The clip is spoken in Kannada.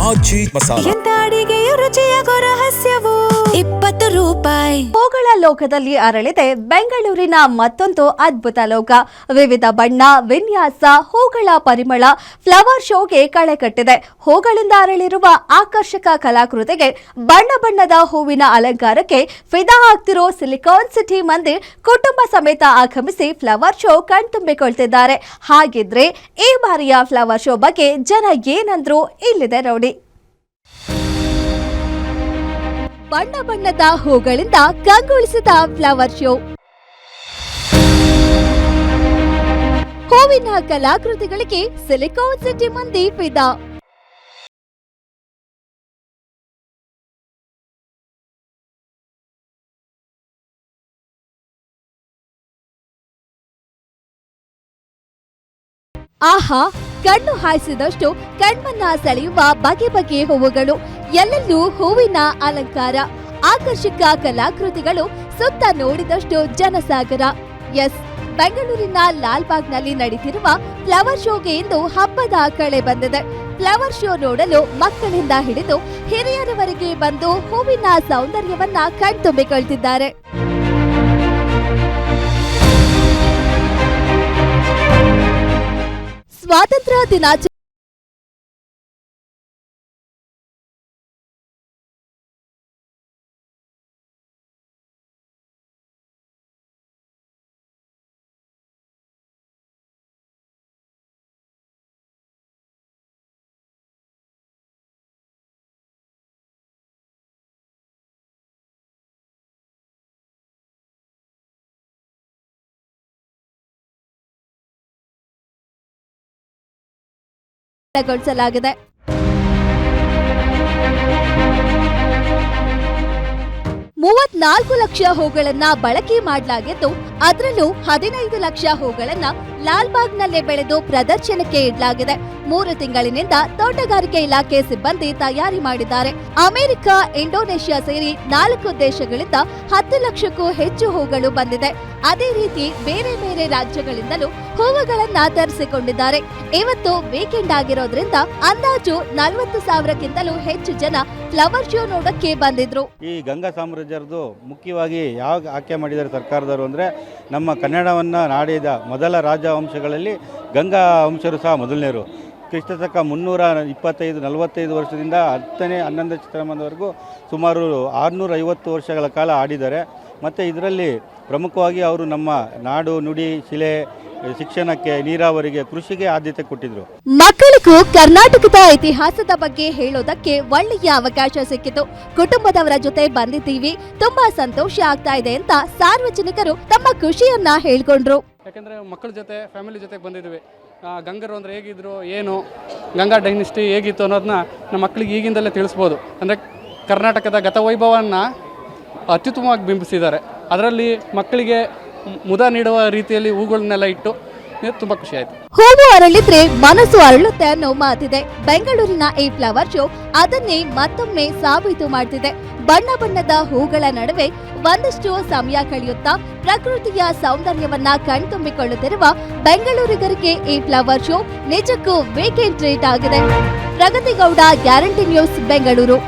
ಆಜಿ ಮಸಾಲ. ಎಂತ ಅಡಿಗೆಯ ರುಚಿಯಾಗೋ ರಹಸ್ಯವು 20 ರೂಪಾಯಿ. ಹೂಗಳ ಲೋಕದಲ್ಲಿ ಅರಳಿದೆ ಬೆಂಗಳೂರಿನ ಮತ್ತೊಂದು ಅದ್ಭುತ ಲೋಕ. ವಿವಿಧ ಬಣ್ಣ, ವಿನ್ಯಾಸ, ಹೂಗಳ ಪರಿಮಳ ಫ್ಲವರ್ ಶೋಗೆ ಕಳೆ ಕಟ್ಟಿದೆ. ಹೂಗಳಿಂದ ಅರಳಿರುವ ಆಕರ್ಷಕ ಕಲಾಕೃತಿಗೆ, ಬಣ್ಣ ಬಣ್ಣದ ಹೂವಿನ ಅಲಂಕಾರಕ್ಕೆ ಫಿದಾ ಆಗ್ತಿರೋ ಸಿಲಿಕಾನ್ ಸಿಟಿ ಮಂದಿ ಕುಟುಂಬ ಸಮೇತ ಆಗಮಿಸಿ ಫ್ಲವರ್ ಶೋ ಕಣ್ತುಂಬಿಕೊಳ್ತಿದ್ದಾರೆ. ಹಾಗಿದ್ರೆ ಈ ಬಾರಿಯ ಫ್ಲವರ್ ಶೋ ಬಗ್ಗೆ ಜನ ಏನಂದ್ರು ಇಲ್ಲಿದೆ ನೋಡಿ. ಬಣ್ಣ ಬಣ್ಣದ ಹೂಗಳಿಂದ ಕಂಗೊಳಿಸಿದ ಫ್ಲವರ್ ಶೋ. ಹೂವಿನ ಕಲಾಕೃತಿಗಳಿಗೆ ಸಿಲಿಕಾನ್ ಸಿಟಿ ಮಂದಿ ಫಿದಾ. ಆಹಾ, ಕಣ್ಣು ಹಾಯಿಸಿದಷ್ಟು ಕಣ್ಮನ್ನ ಸೆಳೆಯುವ ಬಗೆ ಬಗೆಯ ಹೂವುಗಳು, ಎಲ್ಲೆಲ್ಲೂ ಹೂವಿನ ಅಲಂಕಾರ, ಆಕರ್ಷಕ ಕಲಾಕೃತಿಗಳು, ಸುತ್ತ ನೋಡಿದಷ್ಟು ಜನಸಾಗರ. ಎಸ್, ಬೆಂಗಳೂರಿನ ಲಾಲ್ಬಾಗ್ನಲ್ಲಿ ನಡೀತಿರುವ ಫ್ಲವರ್ ಶೋಗೆ ಇಂದು ಹಬ್ಬದ ಕಳೆ ಬಂದಿದೆ. ಫ್ಲವರ್ ಶೋ ನೋಡಲು ಮಕ್ಕಳಿಂದ ಹಿಡಿದು ಹಿರಿಯರವರೆಗೆ ಬಂದು ಹೂವಿನ ಸೌಂದರ್ಯವನ್ನ ಕಣ್ತುಂಬಿಕೊಳ್ತಿದ್ದಾರೆ. ಸ್ವಾತಂತ್ರ್ಯ ದಿನಾಚರಣೆ ಗೊಳಿಸಲಾಗಿದೆ. 34 ಲಕ್ಷ ಹೂಗಳನ್ನ ಬಳಕೆ ಮಾಡಲಾಗಿದ್ದು, ಅದರಲ್ಲೂ 15 ಲಕ್ಷ ಹೂಗಳನ್ನ ಲಾಲ್ಬಾಗ್ನಲ್ಲೇ ಬೆಳೆದು ಪ್ರದರ್ಶನಕ್ಕೆ ಇಡಲಾಗಿದೆ. 3 ತಿಂಗಳಿನಿಂದ ತೋಟಗಾರಿಕೆ ಇಲಾಖೆ ಸಿಬ್ಬಂದಿ ತಯಾರಿ ಮಾಡಿದ್ದಾರೆ. ಅಮೆರಿಕ, ಇಂಡೋನೇಷ್ಯಾ ಸೇರಿ 4 ದೇಶಗಳಿಂದ 10 ಲಕ್ಷಕ್ಕೂ ಹೆಚ್ಚು ಹೂಗಳು ಬಂದಿದೆ. ಅದೇ ರೀತಿ ಬೇರೆ ಬೇರೆ ರಾಜ್ಯಗಳಿಂದಲೂ ಹೂವುಗಳನ್ನ ತರಿಸಿಕೊಂಡಿದ್ದಾರೆ. ಇವತ್ತು ವೀಕೆಂಡ್ ಆಗಿರೋದ್ರಿಂದ ಅಂದಾಜು 40,000ಕ್ಕಿಂತಲೂ ಹೆಚ್ಚು ಜನ ಫ್ಲವರ್ ಶೋ ನೋಡಕ್ಕೆ ಬಂದಿದ್ರು. ಈ ಗಂಗಾ ಸಾಮ್ರಾಜ್ಯರದು ಮುಖ್ಯವಾಗಿ ಯಾವ ಆಯ್ಕೆ ಮಾಡಿದ್ದಾರೆ ಸರ್ಕಾರದವರು ಅಂದರೆ, ನಮ್ಮ ಕನ್ನಡವನ್ನು ನಾಡಿದ ಮೊದಲ ರಾಜವಂಶಗಳಲ್ಲಿ ಗಂಗಾ ವಂಶರು ಸಹ ಮೊದಲನೇರು. ಕ್ರಿಸ್ತಶಕ 325-45 ವರ್ಷದಿಂದ 10ನೇ 11ನೇ ಶತಮಾನದವರೆಗೂ ಸುಮಾರು 650 ವರ್ಷಗಳ ಕಾಲ ಆಡಿದ್ದಾರೆ. ಮತ್ತು ಇದರಲ್ಲಿ ಪ್ರಮುಖವಾಗಿ ಅವರು ನಮ್ಮ ನಾಡು, ನುಡಿ, ಶಿಲೆ, ಶಿಕ್ಷಣಕ್ಕೆ, ನೀರಾವರಿಗೆ, ಕೃಷಿಗೆ ಆದ್ಯತೆ ಕೊಟ್ಟಿದ್ರು. ಮಕ್ಕಳಿಗೂ ಕರ್ನಾಟಕದ ಇತಿಹಾಸದ ಬಗ್ಗೆ ಹೇಳೋದಕ್ಕೆ ಒಳ್ಳೆಯ ಅವಕಾಶ ಸಿಕ್ಕಿತು. ಕುಟುಂಬದವರ ಜೊತೆ ಬಂದಿದ್ದೀವಿ, ತುಂಬಾ ಸಂತೋಷ ಆಗ್ತಾ ಇದೆ ಅಂತ ಸಾರ್ವಜನಿಕರು ತಮ್ಮ ಖುಷಿಯನ್ನ ಹೇಳ್ಕೊಂಡ್ರು. ಯಾಕಂದ್ರೆ ಮಕ್ಕಳ ಜೊತೆ, ಫ್ಯಾಮಿಲಿ ಜೊತೆಗೆ ಬಂದಿದ್ವಿ. ಗಂಗರು ಅಂದ್ರೆ ಹೇಗಿದ್ರು, ಏನು ಗಂಗಾ ಡೈನಿಸ್ಟಿ ಹೇಗಿತ್ತು ಅನ್ನೋದನ್ನ ನಮ್ಮ ಮಕ್ಕಳಿಗೆ ಈಗಿಂದಲೇ ತಿಳಿಸ್ಬೋದು. ಅಂದರೆ ಕರ್ನಾಟಕದ ಗತವೈಭವವನ್ನು ಅತ್ಯುತ್ತಮವಾಗಿ ಬಿಂಬಿಸಿದ್ದಾರೆ. ಅದರಲ್ಲಿ ಮಕ್ಕಳಿಗೆ ಮುದ ನೀಡುವ ರೀತಿಯಲ್ಲಿ ಹೂಗಳನ್ನೆಲ್ಲ ಇಟ್ಟು ತುಂಬ ಖುಷಿ ಆಯಿತು. ಹೂವು ಅರಳಿದ್ರೆ ಮನಸ್ಸು ಅರಳುತ್ತೆ ಅನ್ನೋ ಮಾತಿದೆ. ಬೆಂಗಳೂರಿನ ಈ ಫ್ಲವರ್ ಶೋ ಅದನ್ನೇ ಮತ್ತೊಮ್ಮೆ ಸಾಬೀತು ಮಾಡ್ತಿದೆ. ಬಣ್ಣ ಬಣ್ಣದ ಹೂಗಳ ನಡುವೆ ಒಂದಷ್ಟು ಸಮಯ ಕಳೆಯುತ್ತಾ ಪ್ರಕೃತಿಯ ಸೌಂದರ್ಯವನ್ನ ಕಣ್ತುಂಬಿಕೊಳ್ಳುತ್ತಿರುವ ಬೆಂಗಳೂರಿಗರಿಗೆ ಈ ಫ್ಲವರ್ ಶೋ ನಿಜಕ್ಕೂ ವೀಕೆಂಡ್ ಟ್ರೀಟ್ ಆಗಿದೆ. ಪ್ರಗತಿ ಗೌಡ, ಗ್ಯಾರಂಟಿ ನ್ಯೂಸ್, ಬೆಂಗಳೂರು.